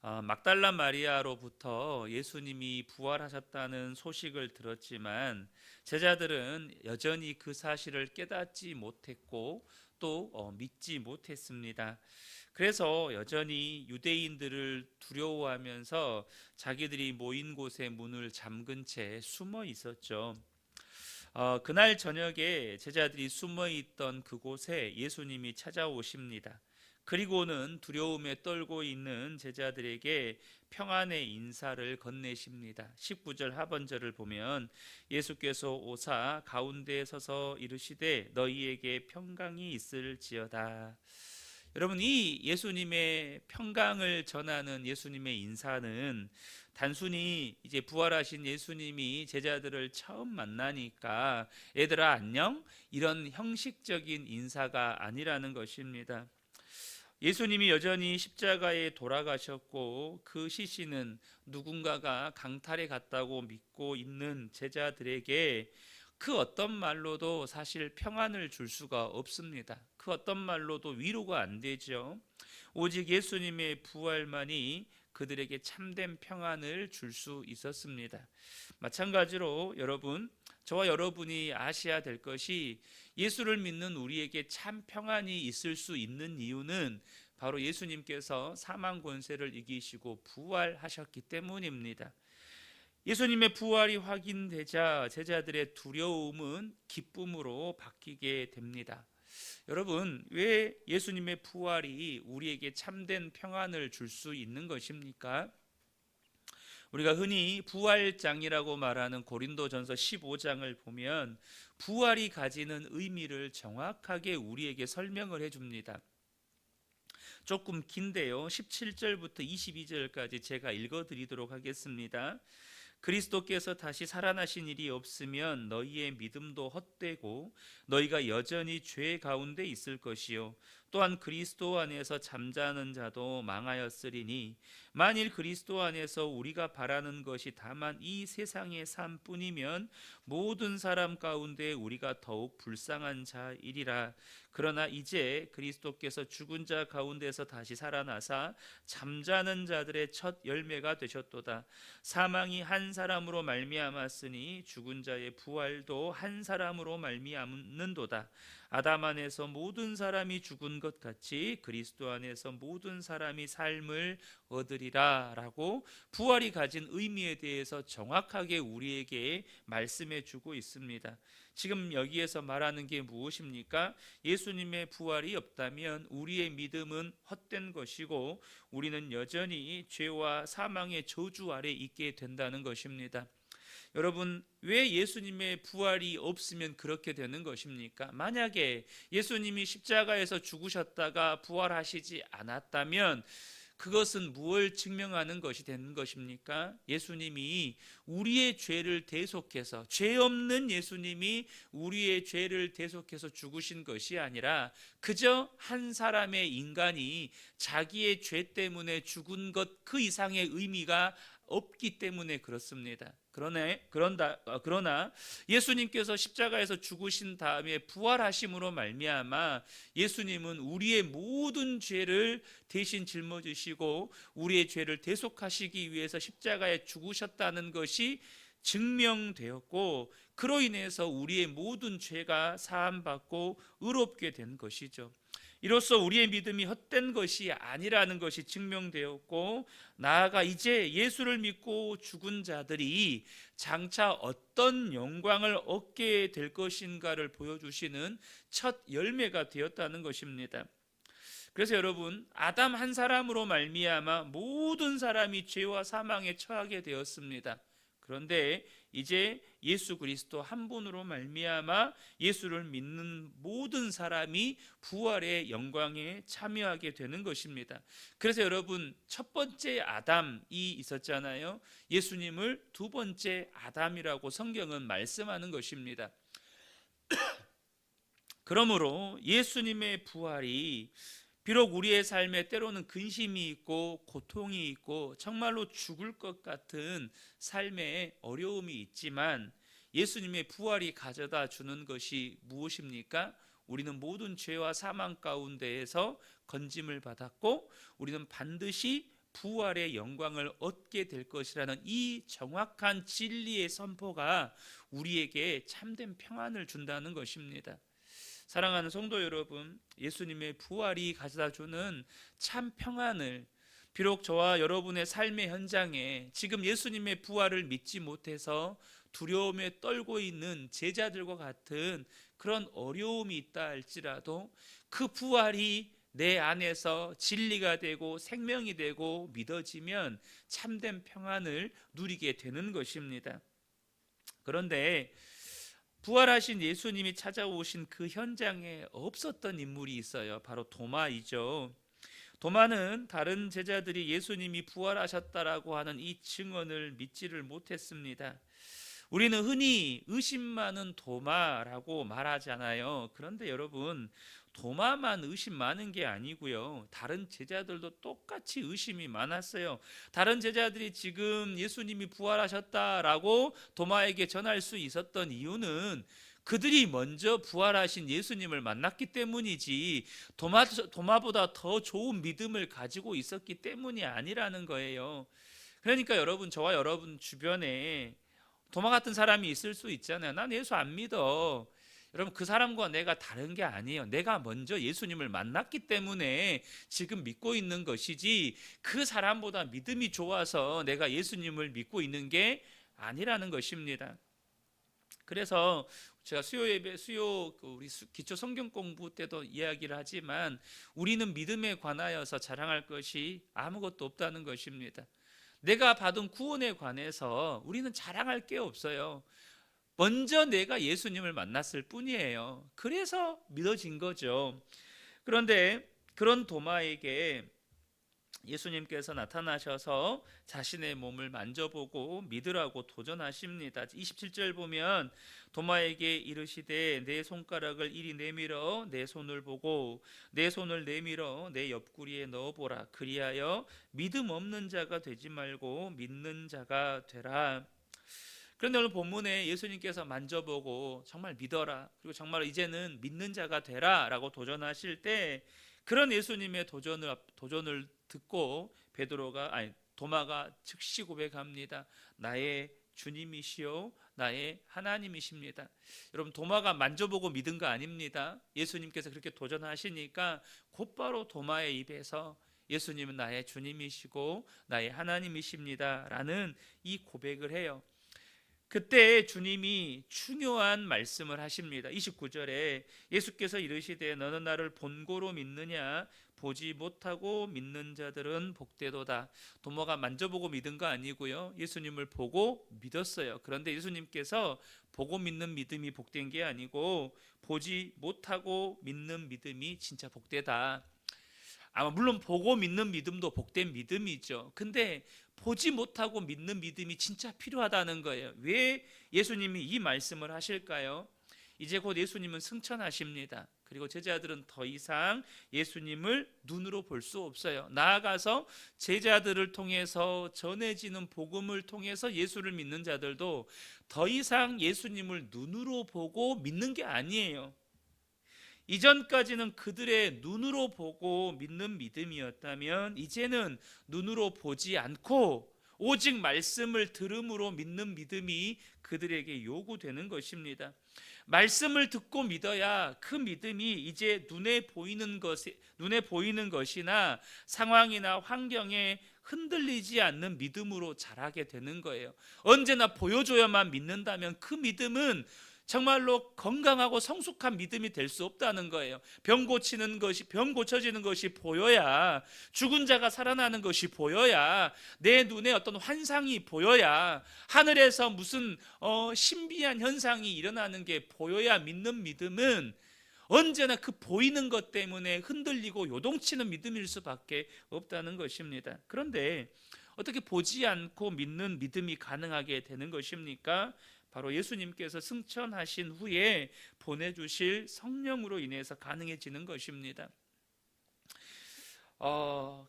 막달라 마리아로부터 예수님이 부활하셨다는 소식을 들었지만 제자들은 여전히 그 사실을 깨닫지 못했고 또 믿지 못했습니다. 그래서 여전히 유대인들을 두려워하면서 자기들이 모인 곳의 문을 잠근 채 숨어 있었죠. 그날 저녁에 제자들이 숨어 있던 그곳에 예수님이 찾아오십니다. 그리고는 두려움에 떨고 있는 제자들에게 평안의 인사를 건네십니다. 19절 하반절을 보면 예수께서 오사 가운데에 서서 이르시되 너희에게 평강이 있을지어다. 여러분, 이 예수님의 평강을 전하는 예수님의 인사는 단순히 이제 부활하신 예수님이 제자들을 처음 만나니까 얘들아 안녕 이런 형식적인 인사가 아니라는 것입니다. 예수님이 여전히 십자가에 돌아가셨고 그 시신은 누군가가 강탈해 갔다고 믿고 있는 제자들에게 그 어떤 말로도 사실 평안을 줄 수가 없습니다. 그 어떤 말로도 위로가 안 되죠. 오직 예수님의 부활만이 그들에게 참된 평안을 줄 수 있었습니다. 마찬가지로 여러분, 저와 여러분이 아셔야 될 것이 예수를 믿는 우리에게 참 평안이 있을 수 있는 이유는 바로 예수님께서 사망 권세를 이기시고 부활하셨기 때문입니다. 예수님의 부활이 확인되자 제자들의 두려움은 기쁨으로 바뀌게 됩니다. 여러분, 왜 예수님의 부활이 우리에게 참된 평안을 줄 수 있는 것입니까? 우리가 흔히 부활장이라고 말하는 고린도전서 15장을 보면 부활이 가지는 의미를 정확하게 우리에게 설명을 해줍니다. 조금 긴데요, 17절부터 22절까지 제가 읽어드리도록 하겠습니다. 그리스도께서 다시 살아나신 일이 없으면 너희의 믿음도 헛되고 너희가 여전히 죄 가운데 있을 것이요 또한 그리스도 안에서 잠자는 자도 망하였으리니 만일 그리스도 안에서 우리가 바라는 것이 다만 이 세상의 삶뿐이면 모든 사람 가운데 우리가 더욱 불쌍한 자이리라. 그러나 이제 그리스도께서 죽은 자 가운데서 다시 살아나사 잠자는 자들의 첫 열매가 되셨도다. 사망이 한 사람으로 말미암았으니 죽은 자의 부활도 한 사람으로 말미암는도다. 아담 안에서 모든 사람이 죽은 것 같이 그리스도 안에서 모든 사람이 삶을 얻으리라 라고 부활이 가진 의미에 대해서 정확하게 우리에게 말씀해 주고 있습니다. 지금 여기에서 말하는 게 무엇입니까? 예수님의 부활이 없다면 우리의 믿음은 헛된 것이고 우리는 여전히 죄와 사망의 저주 아래 있게 된다는 것입니다. 여러분, 왜 예수님의 부활이 없으면 그렇게 되는 것입니까? 만약에 예수님이 십자가에서 죽으셨다가 부활하시지 않았다면 그것은 무엇을 증명하는 것이 되는 것입니까? 예수님이 우리의 죄를 대속해서, 죄 없는 예수님이 우리의 죄를 대속해서 죽으신 것이 아니라 그저 한 사람의 인간이 자기의 죄 때문에 죽은 것 그 이상의 의미가 없기 때문에 그렇습니다. 그러나 예수님께서 십자가에서 죽으신 다음에 부활하심으로 말미암아 예수님은 우리의 모든 죄를 대신 짊어지시고 우리의 죄를 대속하시기 위해서 십자가에 죽으셨다는 것이 증명되었고 그로 인해서 우리의 모든 죄가 사함받고 의롭게 된 것이죠. 이로써 우리의 믿음이 헛된 것이 아니라는 것이 증명되었고 나아가 이제 예수를 믿고 죽은 자들이 장차 어떤 영광을 얻게 될 것인가를 보여주시는 첫 열매가 되었다는 것입니다. 그래서 여러분, 아담 한 사람으로 말미암아 모든 사람이 죄와 사망에 처하게 되었습니다. 그런데 이제 예수 그리스도 한 분으로 말미암아 예수를 믿는 모든 사람이 부활의 영광에 참여하게 되는 것입니다. 그래서 여러분, 첫 번째 아담이 있었잖아요. 예수님을 두 번째 아담이라고 성경은 말씀하는 것입니다. 그러므로 예수님의 부활이 비록 우리의 삶에 때로는 근심이 있고 고통이 있고 정말로 죽을 것 같은 삶에 어려움이 있지만 예수님의 부활이 가져다 주는 것이 무엇입니까? 우리는 모든 죄와 사망 가운데에서 건짐을 받았고 우리는 반드시 부활의 영광을 얻게 될 것이라는 이 정확한 진리의 선포가 우리에게 참된 평안을 준다는 것입니다. 사랑하는 성도 여러분, 예수님의 부활이 가져다주는 참 평안을, 비록 저와 여러분의 삶의 현장에 지금 예수님의 부활을 믿지 못해서 두려움에 떨고 있는 제자들과 같은 그런 어려움이 있다 할지라도 그 부활이 내 안에서 진리가 되고 생명이 되고 믿어지면 참된 평안을 누리게 되는 것입니다. 그런데 부활하신 예수님이 찾아오신 그 현장에 없었던 인물이 있어요. 바로 도마이죠. 도마는 다른 제자들이 예수님이 부활하셨다라고 하는 이 증언을 믿지를 못했습니다. 우리는 흔히 의심 많은 도마라고 말하잖아요. 그런데 여러분, 도마만 의심 많은 게 아니고요, 다른 제자들도 똑같이 의심이 많았어요. 다른 제자들이 지금 예수님이 부활하셨다라고 도마에게 전할 수 있었던 이유는 그들이 먼저 부활하신 예수님을 만났기 때문이지 도마보다 더 좋은 믿음을 가지고 있었기 때문이 아니라는 거예요. 그러니까 여러분, 저와 여러분 주변에 도마 같은 사람이 있을 수 있잖아요. 난 예수 안 믿어. 여러분, 그 사람과 내가 다른 게 아니에요. 내가 먼저 예수님을 만났기 때문에 지금 믿고 있는 것이지 그 사람보다 믿음이 좋아서 내가 예수님을 믿고 있는 게 아니라는 것입니다. 그래서 제가 우리 기초 성경 공부 때도 이야기를 하지만 우리는 믿음에 관하여서 자랑할 것이 아무것도 없다는 것입니다. 내가 받은 구원에 관해서 우리는 자랑할 게 없어요. 먼저 내가 예수님을 만났을 뿐이에요. 그래서 믿어진 거죠. 그런데 그런 도마에게 예수님께서 나타나셔서 자신의 몸을 만져보고 믿으라고 도전하십니다. 27절 보면 도마에게 이르시되 내 손가락을 이리 내밀어 내 손을 보고 내 손을 내밀어 내 옆구리에 넣어보라. 그리하여 믿음 없는 자가 되지 말고 믿는 자가 되라. 그런데 오늘 본문에 예수님께서 만져보고 정말 믿어라, 그리고 정말 이제는 믿는 자가 되라 라고 도전하실 때, 그런 예수님의 도전을 듣고 도마가 즉시 고백합니다. 나의 주님이시요 나의 하나님이십니다. 여러분, 도마가 만져보고 믿은 거 아닙니다. 예수님께서 그렇게 도전하시니까 곧바로 도마의 입에서 예수님은 나의 주님이시고 나의 하나님이십니다 라는 이 고백을 해요. 그때 주님이 중요한 말씀을 하십니다. 29절에 예수께서 이르시되 너는 나를 본고로 믿느냐? 보지 못하고 믿는 자들은 복되도다. 도마가 만져보고 믿은 거 아니고요, 예수님을 보고 믿었어요. 그런데 예수님께서 보고 믿는 믿음이 복된 게 아니고 보지 못하고 믿는 믿음이 진짜 복되다. 아마 물론 보고 믿는 믿음도 복된 믿음이죠. 근데 보지 못하고 믿는 믿음이 진짜 필요하다는 거예요. 왜 예수님이 이 말씀을 하실까요? 이제 곧 예수님은 승천하십니다. 그리고 제자들은 더 이상 예수님을 눈으로 볼 수 없어요. 나아가서 제자들을 통해서 전해지는 복음을 통해서 예수를 믿는 자들도 더 이상 예수님을 눈으로 보고 믿는 게 아니에요. 이전까지는 그들의 눈으로 보고 믿는 믿음이었다면 이제는 눈으로 보지 않고 오직 말씀을 들음으로 믿는 믿음이 그들에게 요구되는 것입니다. 말씀을 듣고 믿어야 그 믿음이 이제 눈에 보이는 것이나 상황이나 환경에 흔들리지 않는 믿음으로 자라게 되는 거예요. 언제나 보여줘야만 믿는다면 그 믿음은 정말로 건강하고 성숙한 믿음이 될 수 없다는 거예요. 병 고쳐지는 것이 보여야, 죽은 자가 살아나는 것이 보여야, 내 눈에 어떤 환상이 보여야, 하늘에서 무슨 신비한 현상이 일어나는 게 보여야 믿는 믿음은 언제나 그 보이는 것 때문에 흔들리고 요동치는 믿음일 수밖에 없다는 것입니다. 그런데 어떻게 보지 않고 믿는 믿음이 가능하게 되는 것입니까? 바로 예수님께서 승천하신 후에 보내주실 성령으로 인해서 가능해지는 것입니다.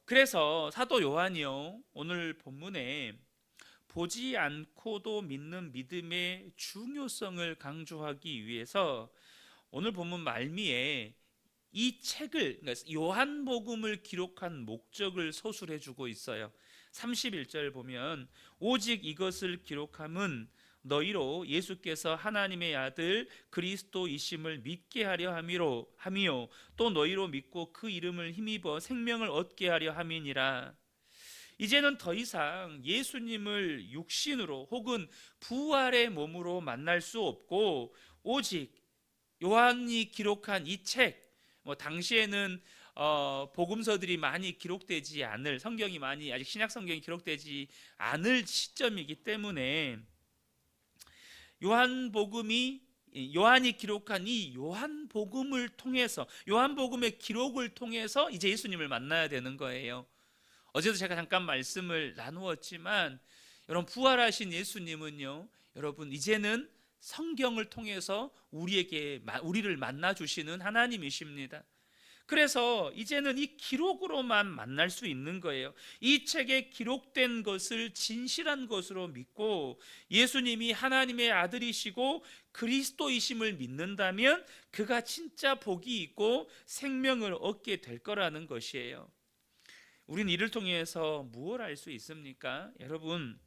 그래서 사도 요한이요, 오늘 본문에 보지 않고도 믿는 믿음의 중요성을 강조하기 위해서 오늘 본문 말미에 이 책을, 그러니까 요한복음을 기록한 목적을 서술해 주고 있어요. 31절 보면 오직 이것을 기록함은 너희로 예수께서 하나님의 아들 그리스도이심을 믿게 하려 함이요 또 너희로 믿고 그 이름을 힘입어 생명을 얻게 하려 함이니라. 이제는 더 이상 예수님을 육신으로 혹은 부활의 몸으로 만날 수 없고 오직 요한이 기록한 이 책, 당시에는 복음서들이 많이 기록되지 않을, 성경이 많이 아직 신약 성경이 기록되지 않을 시점이기 때문에 요한이 기록한 이 요한복음을 통해서, 요한복음의 기록을 통해서 이제 예수님을 만나야 되는 거예요. 어제도 제가 잠깐 말씀을 나누었지만 여러분, 부활하신 예수님은요, 여러분 이제는 성경을 통해서 우리를 만나 주시는 하나님이십니다. 그래서 이제는 이 기록으로만 만날 수 있는 거예요. 이 책에 기록된 것을 진실한 것으로 믿고 예수님이 하나님의 아들이시고 그리스도이심을 믿는다면 그가 진짜 복이 있고 생명을 얻게 될 거라는 것이에요. 우리는 이를 통해서 무엇을 알 수 있습니까? 여러분,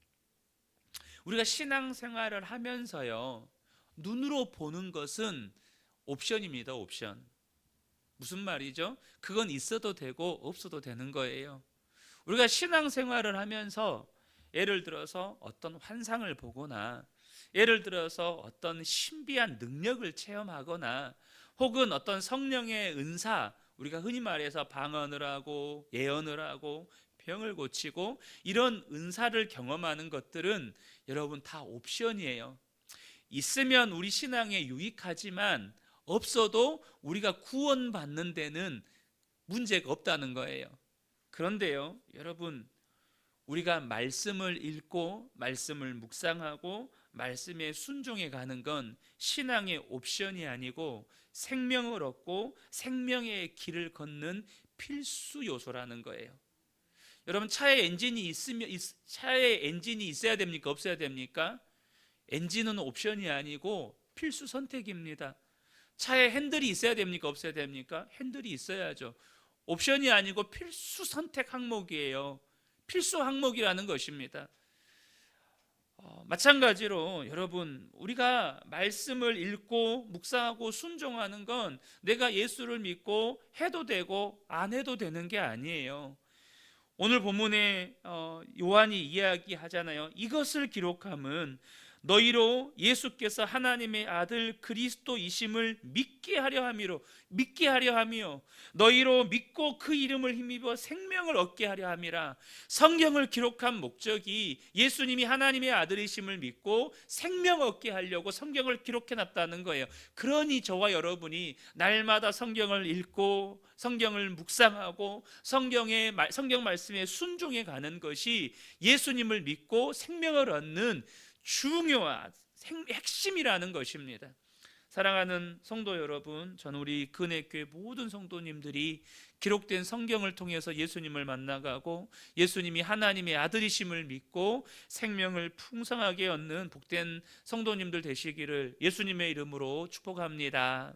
우리가 신앙생활을 하면서요, 눈으로 보는 것은 옵션입니다. 옵션. 무슨 말이죠? 그건 있어도 되고 없어도 되는 거예요. 우리가 신앙생활을 하면서 예를 들어서 어떤 환상을 보거나, 예를 들어서 어떤 신비한 능력을 체험하거나, 혹은 어떤 성령의 은사, 우리가 흔히 말해서 방언을 하고 예언을 하고 병을 고치고 이런 은사를 경험하는 것들은 여러분 다 옵션이에요. 있으면 우리 신앙에 유익하지만 없어도 우리가 구원받는 데는 문제가 없다는 거예요. 그런데요, 여러분, 우리가 말씀을 읽고 말씀을 묵상하고 말씀에 순종해 가는 건 신앙의 옵션이 아니고 생명을 얻고 생명의 길을 걷는 필수 요소라는 거예요. 여러분, 차에 엔진이 있어야 됩니까? 없어야 됩니까? 엔진은 옵션이 아니고 필수 선택입니다. 차에 핸들이 있어야 됩니까? 없어야 됩니까? 핸들이 있어야죠. 옵션이 아니고 필수 선택 항목이에요. 필수 항목이라는 것입니다. 마찬가지로 여러분, 우리가 말씀을 읽고 묵상하고 순종하는 건 내가 예수를 믿고 해도 되고 안 해도 되는 게 아니에요. 오늘 본문에 요한이 이야기하잖아요. 이것을 기록함은 너희로 예수께서 하나님의 아들 그리스도이심을 믿게 하려 함이요 너희로 믿고 그 이름을 힘입어 생명을 얻게 하려 함이라. 성경을 기록한 목적이 예수님이 하나님의 아들이심을 믿고 생명 얻게 하려고 성경을 기록해 놨다는 거예요. 그러니 저와 여러분이 날마다 성경을 읽고 성경을 묵상하고 성경 말씀에 순종해 가는 것이 예수님을 믿고 생명을 얻는 중요한 핵심이라는 것입니다. 사랑하는 성도 여러분, 저는 우리 근혜교회 모든 성도님들이 기록된 성경을 통해서 예수님을 만나가고 예수님이 하나님의 아들이심을 믿고 생명을 풍성하게 얻는 복된 성도님들 되시기를 예수님의 이름으로 축복합니다.